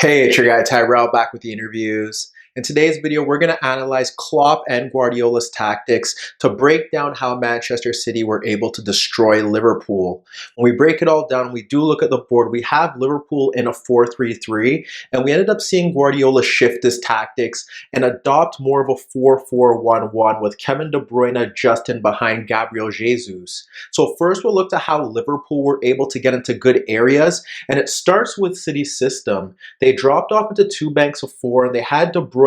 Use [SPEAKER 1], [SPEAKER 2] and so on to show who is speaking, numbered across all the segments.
[SPEAKER 1] Hey, it's your guy Tyrrell back with the interviews. In today's video, we're going to analyze Klopp and Guardiola's tactics to break down how Manchester City were able to destroy Liverpool. When we break it all down, we do look at the board. We have Liverpool in a 4-3-3, and we ended up seeing Guardiola shift his tactics and adopt more of a 4-4-1-1 with Kevin De Bruyne just in behind Gabriel Jesus. So first, we'll look to how Liverpool were able to get into good areas, and it starts with City's system. They dropped off into two banks of four, and they had De Bruyne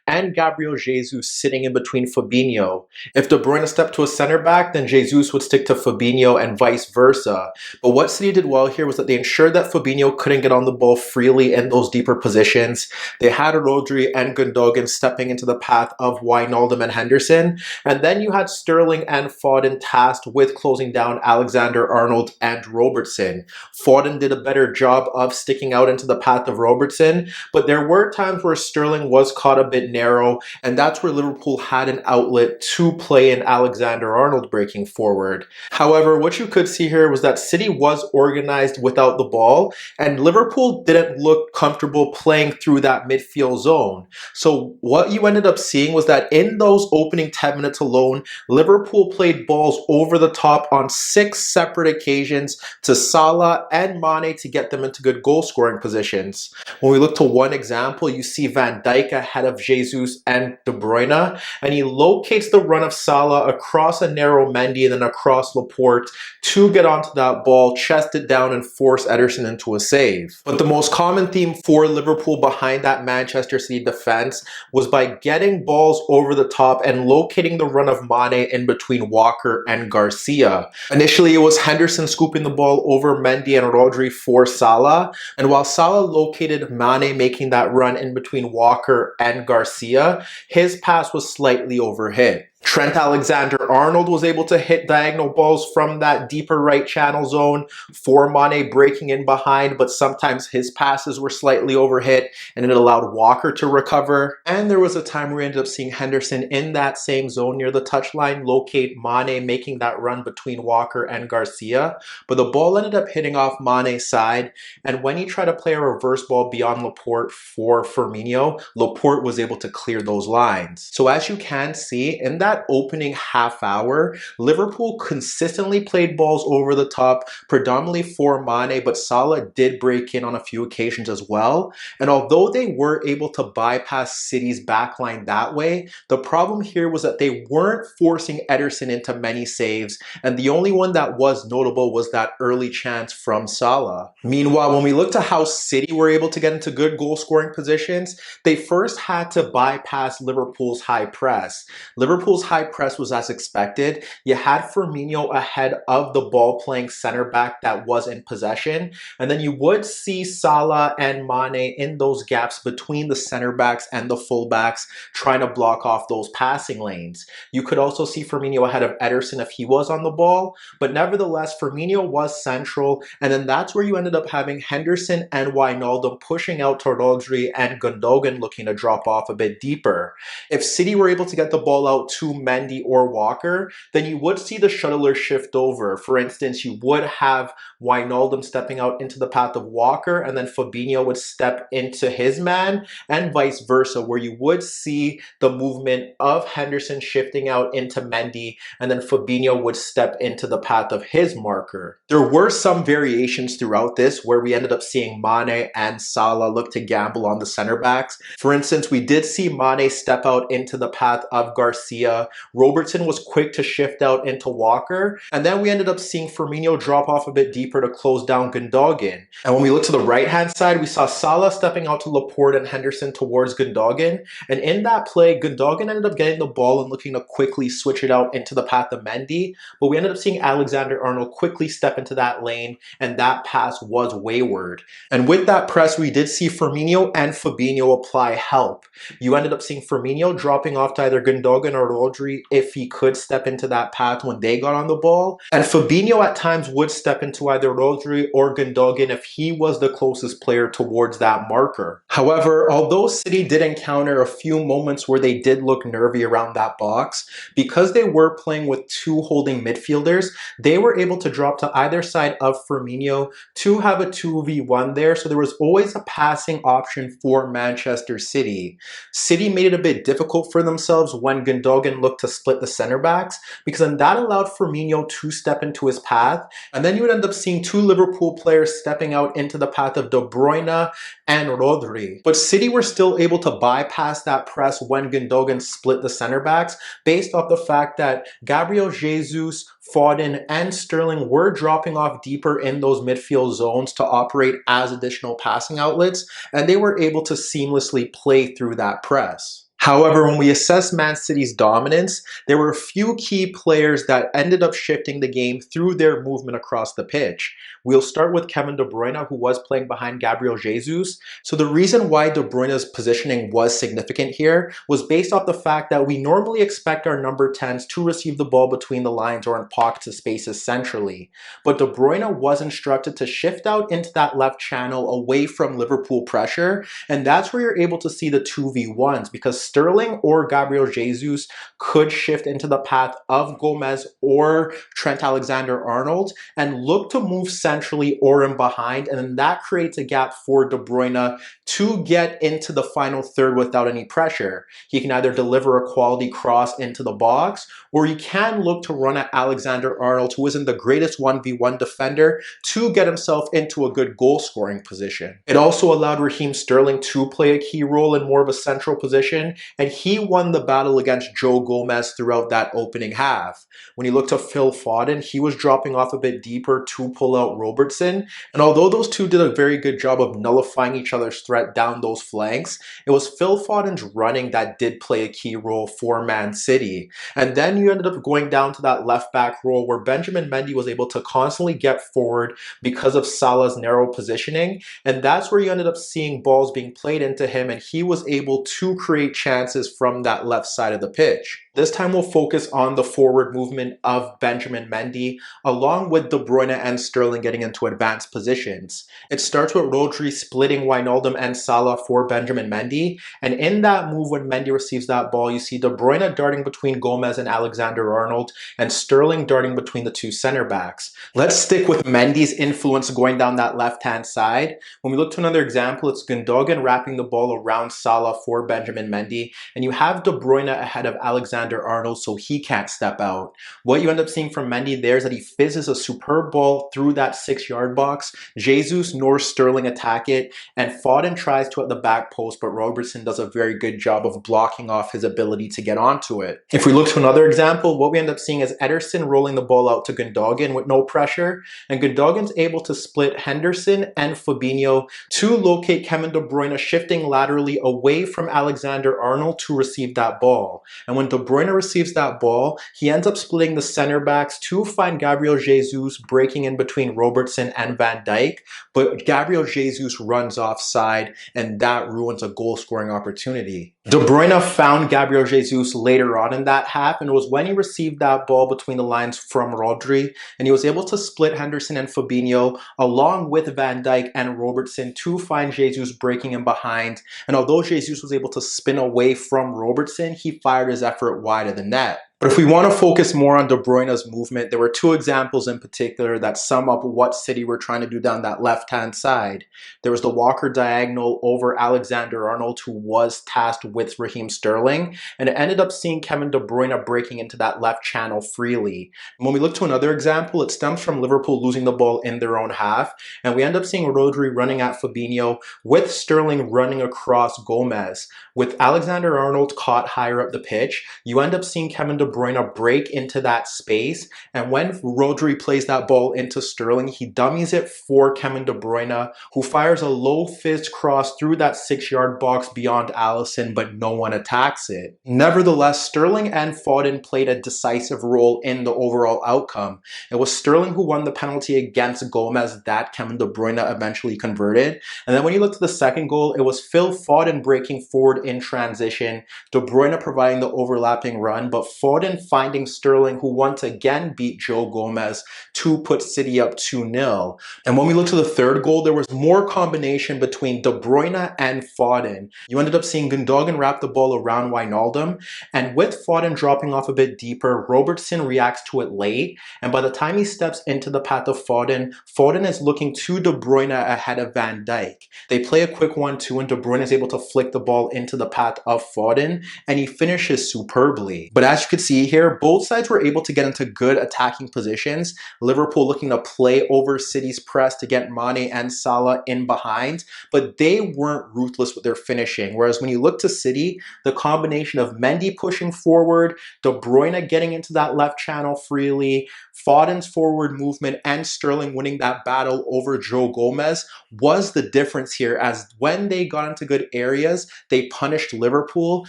[SPEAKER 1] and Gabriel Jesus sitting in between Fabinho. If De Bruyne stepped to a center back, then Jesus would stick to Fabinho and vice versa. But what City did well here was that they ensured that Fabinho couldn't get on the ball freely in those deeper positions. They had Rodri and Gundogan stepping into the path of Wijnaldum and Henderson. And then you had Sterling and Foden tasked with closing down Alexander-Arnold and Robertson. Foden did a better job of sticking out into the path of Robertson, but there were times where Sterling was caught a bit narrow, and that's where Liverpool had an outlet to play in Alexander-Arnold breaking forward. However, what you could see here was that City was organized without the ball, and Liverpool didn't look comfortable playing through that midfield zone. So what you ended up seeing was that in those opening 10 minutes alone, Liverpool played balls over the top on 6 separate occasions to Salah and Mane to get them into good goal scoring positions. When we look to one example, you see Van Dijk ahead of Jesus and De Bruyne, and he locates the run of Salah across a narrow Mendy and then across Laporte to get onto that ball, chest it down, and force Ederson into a save. But the most common theme for Liverpool behind that Manchester City defense was by getting balls over the top and locating the run of Mane in between Walker and Garcia. Initially, it was Henderson scooping the ball over Mendy and Rodri for Salah, and while Salah located Mane making that run in between Walker and Garcia, his pass was slightly overhit. Trent Alexander-Arnold was able to hit diagonal balls from that deeper right channel zone for Mane breaking in behind, but sometimes his passes were slightly overhit and it allowed Walker to recover. And there was a time where we ended up seeing Henderson in that same zone near the touchline locate Mane making that run between Walker and Garcia, but the ball ended up hitting off Mane's side, and when he tried to play a reverse ball beyond Laporte for Firmino, Laporte was able to clear those lines. So as you can see, in that opening half hour, Liverpool consistently played balls over the top, predominantly for Mane, but Salah did break in on a few occasions as well. And although they were able to bypass City's backline that way, the problem here was that they weren't forcing Ederson into many saves, and the only one that was notable was that early chance from Salah. Meanwhile, when we look to how City were able to get into good goal scoring positions, they first had to bypass Liverpool's high press. Liverpool's high press was as expected. You had Firmino ahead of the ball playing center back that was in possession, and then you would see Salah and Mane in those gaps between the center backs and the full backs trying to block off those passing lanes. You could also see Firmino ahead of Ederson if he was on the ball, but nevertheless Firmino was central, and then that's where you ended up having Henderson and Wijnaldum pushing out to Rodri and Gundogan looking to drop off a bit deeper. If City were able to get the ball out to Mendy or Walker, then you would see the shuttler shift over. For instance, you would have Wijnaldum stepping out into the path of Walker, and then Fabinho would step into his man, and vice versa, where you would see the movement of Henderson shifting out into Mendy, and then Fabinho would step into the path of his marker. There were some variations throughout this where we ended up seeing Mane and Salah look to gamble on the center backs. For instance, we did see Mane step out into the path of Garcia. Robertson was quick to shift out into Walker, and then we ended up seeing Firmino drop off a bit deeper to close down Gundogan. And when we look to the right-hand side, we saw Salah stepping out to Laporte and Henderson towards Gundogan, and in that play, Gundogan ended up getting the ball and looking to quickly switch it out into the path of Mendy, but we ended up seeing Alexander-Arnold quickly step into that lane, and that pass was wayward. And with that press, we did see Firmino and Fabinho apply help. You ended up seeing Firmino dropping off to either Gundogan or Rodri Rodri if he could step into that path when they got on the ball. And Fabinho at times would step into either Rodri or Gundogan if he was the closest player towards that marker. However, although City did encounter a few moments where they did look nervy around that box, because they were playing with two holding midfielders, they were able to drop to either side of Firmino to have a 2v1 there, so there was always a passing option for Manchester City. City made it a bit difficult for themselves when Gundogan looked to split the center backs, because then that allowed Firmino to step into his path, and then you would end up seeing two Liverpool players stepping out into the path of De Bruyne and Rodri. But City were still able to bypass that press when Gundogan split the center backs, based off the fact that Gabriel Jesus, Foden, and Sterling were dropping off deeper in those midfield zones to operate as additional passing outlets, and they were able to seamlessly play through that press. However, when we assess Man City's dominance, there were a few key players that ended up shifting the game through their movement across the pitch. We'll start with Kevin De Bruyne, who was playing behind Gabriel Jesus. So the reason why De Bruyne's positioning was significant here was based off the fact that we normally expect our number 10s to receive the ball between the lines or in pockets of spaces centrally. But De Bruyne was instructed to shift out into that left channel away from Liverpool pressure, and that's where you're able to see the 2v1s, because Sterling or Gabriel Jesus could shift into the path of Gomez or Trent Alexander-Arnold and look to move centrally or in behind, and then that creates a gap for De Bruyne to get into the final third without any pressure. He can either deliver a quality cross into the box, or you can look to run at Alexander-Arnold, who isn't the greatest 1v1 defender, to get himself into a good goal-scoring position. It also allowed Raheem Sterling to play a key role in more of a central position, and he won the battle against Joe Gomez throughout that opening half. When you look to Phil Foden, he was dropping off a bit deeper to pull out Robertson, and although those two did a very good job of nullifying each other's threat down those flanks, it was Phil Foden's running that did play a key role for Man City. And then you ended up going down to that left back role where Benjamin Mendy was able to constantly get forward because of Salah's narrow positioning, and that's where you ended up seeing balls being played into him, and he was able to create chances from that left side of the pitch. This time we'll focus on the forward movement of Benjamin Mendy, along with De Bruyne and Sterling getting into advanced positions. It starts with Rodri splitting Wijnaldum and Salah for Benjamin Mendy, and in that move when Mendy receives that ball, you see De Bruyne darting between Gomez and Alexander-Arnold, and Sterling darting between the two center backs. Let's stick with Mendy's influence going down that left-hand side. When we look to another example, it's Gundogan wrapping the ball around Salah for Benjamin Mendy, and you have De Bruyne ahead of Alexander-Arnold, so he can't step out. What you end up seeing from Mendy there is that he fizzes a superb ball through that 6-yard box. Jesus nor Sterling attack it, and Foden tries to at the back post, but Robertson does a very good job of blocking off his ability to get onto it. If we look to another example, what we end up seeing is Ederson rolling the ball out to Gundogan with no pressure, and Gundogan's able to split Henderson and Fabinho to locate Kevin De Bruyne shifting laterally away from Alexander-Arnold to receive that ball. And when De Bruyne receives that ball, he ends up splitting the center backs to find Gabriel Jesus breaking in between Robertson and Van Dijk, but Gabriel Jesus runs offside, and that ruins a goal-scoring opportunity. De Bruyne found Gabriel Jesus later on in that half, and it was when he received that ball between the lines from Rodri, and he was able to split Henderson and Fabinho along with Van Dijk and Robertson to find Jesus breaking in behind. And although Jesus was able to spin away from Robertson, he fired his effort wide of the net. But if we want to focus more on De Bruyne's movement, there were two examples in particular that sum up what City were trying to do down that left-hand side. There was the Walker diagonal over Alexander-Arnold, who was tasked with Raheem Sterling, and it ended up seeing Kevin De Bruyne breaking into that left channel freely. And when we look to another example, it stems from Liverpool losing the ball in their own half, and we end up seeing Rodri running at Fabinho with Sterling running across Gomez. With Alexander-Arnold caught higher up the pitch, you end up seeing Kevin De Bruyne break into that space, and when Rodri plays that ball into Sterling, he dummies it for Kevin De Bruyne, who fires a low fist cross through that 6-yard box beyond Alisson, but no one attacks it. Nevertheless, Sterling and Foden played a decisive role in the overall outcome. It was Sterling who won the penalty against Gomez that Kevin De Bruyne eventually converted, and then when you look to the second goal, it was Phil Foden breaking forward in transition, De Bruyne providing the overlapping run, but Foden Foden finding Sterling, who once again beat Joe Gomez to put City up 2-0. And when we look to the third goal, there was more combination between De Bruyne and Foden. You ended up seeing Gundogan wrap the ball around Wijnaldum, and with Foden dropping off a bit deeper, Robertson reacts to it late, and by the time he steps into the path of Foden, Foden is looking to De Bruyne ahead of Van Dijk. They play a quick 1-2 and De Bruyne is able to flick the ball into the path of Foden, and he finishes superbly. But as you can see here, both sides were able to get into good attacking positions. Liverpool looking to play over City's press to get Mane and Salah in behind, but they weren't ruthless with their finishing. Whereas when you look to City, the combination of Mendy pushing forward, De Bruyne getting into that left channel freely, Foden's forward movement, and Sterling winning that battle over Joe Gomez was the difference here, as when they got into good areas, they punished Liverpool.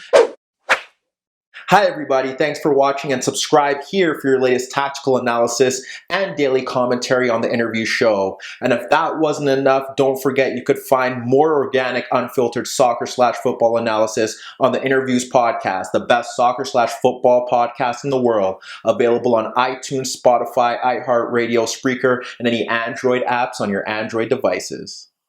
[SPEAKER 1] Hi everybody, thanks for watching, and subscribe here for your latest tactical analysis and daily commentary on the Interview show. And if that wasn't enough, don't forget you could find more organic, unfiltered soccer/football analysis on the Interviews podcast, the best soccer/football podcast in the world, available on iTunes, Spotify, iHeartRadio, Spreaker, and any Android apps on your Android devices.